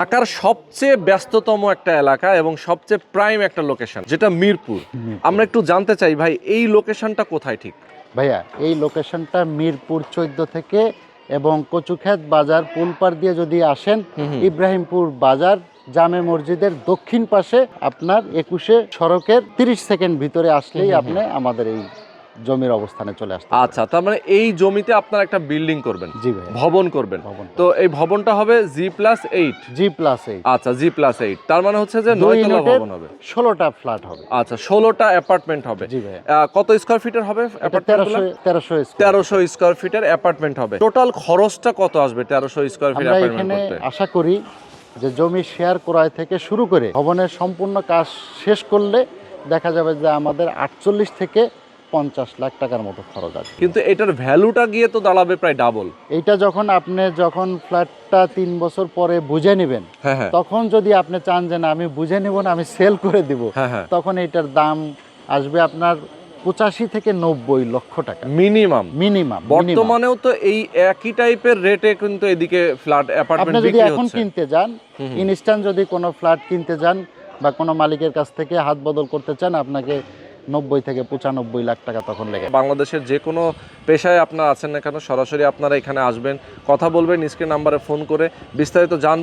ঢাকার সবচেয়ে ব্যস্ততম একটা এলাকা এবং সবচেয়ে প্রাইম একটা লোকেশন, যেটা মিরপুর। আমরা একটু জানতে চাই ভাই, এই লোকেশনটা কোথায় ঠিক? ভাইয়া এই লোকেশনটা মিরপুর 14 থেকে এবং কচুক্ষেত বাজার পুলপার দিয়ে যদি আসেন, ইব্রাহিমপুর বাজার জামে মসজিদের দক্ষিণ পাশে আপনার 21 সড়কের 30 সেকেন্ড ভিতরে আসলেই আপনি আমাদের এই জমির অবস্থানে চলে আসতে পারবেন। আচ্ছা, তার মানে এই জমিতে আপনারা একটা বিল্ডিং করবেন, জি ভাই, ভবন করবেন। ভবন। তো এই ভবনটা হবে G+8। G+8। আচ্ছা, G+8, তার মানে হচ্ছে যে 9 তলা ভবন হবে। 16টা ফ্ল্যাট হবে। আচ্ছা, 16টা অ্যাপার্টমেন্ট হবে। জি ভাই, কত স্কয়ার ফিটের হবে অ্যাপার্টমেন্টগুলো? 1300 1300 স্কয়ার ফিটের অ্যাপার্টমেন্ট হবে। টোটাল খরচটা কত আসবে 1300 স্কয়ার ফিট আমরা অ্যাপার্টমেন্ট এখানে করতে? আশা করি যে জমি শেয়ার ক্রয় থেকে শুরু করে ভবনের সম্পূর্ণ কাজ শেষ করলে দেখা যাবে যে আমাদের 48 থেকে 50 লাখ টাকার মতো খরচ আছে। কিন্তু এটার ভ্যালুটা গিয়ে তো দাঁড়াবে প্রায় ডাবল। এইটা যখন ফ্ল্যাটটা 3 বছর পরে বুঝে নেবেন, হ্যাঁ হ্যাঁ তখন যদি আপনি চান যে না আমি বুঝে নেব না, আমি সেল করে দিব, হ্যাঁ হ্যাঁ, তখন এটার দাম আসবে আপনার 85 থেকে 90 লক্ষ টাকা মিনিমাম। মিনিমাম। বর্তমানেও তো এই একই টাইপের রেটে কিন্তু এদিকে ফ্ল্যাট অ্যাপার্টমেন্ট আপনি যদি বিক্রি এখন হচ্ছে। কিনতে যান, ইনস্ট্যান্ট যদি কোনো ফ্ল্যাট কিনতে যান বা কোনো মালিকের কাছ থেকে হাত বদল করতে চান, আপনাকে 90 থেকে 95 লাখ টাকা তখন লেগে। বাংলাদেশের যে কোনো পেশায় আপনারা আছেন না কেন, সরাসরি আপনারা এখানে আসবেন, কথা বলবেন, স্ক্রিন নাম্বারে ফোন করে বিস্তারিত জানবেন।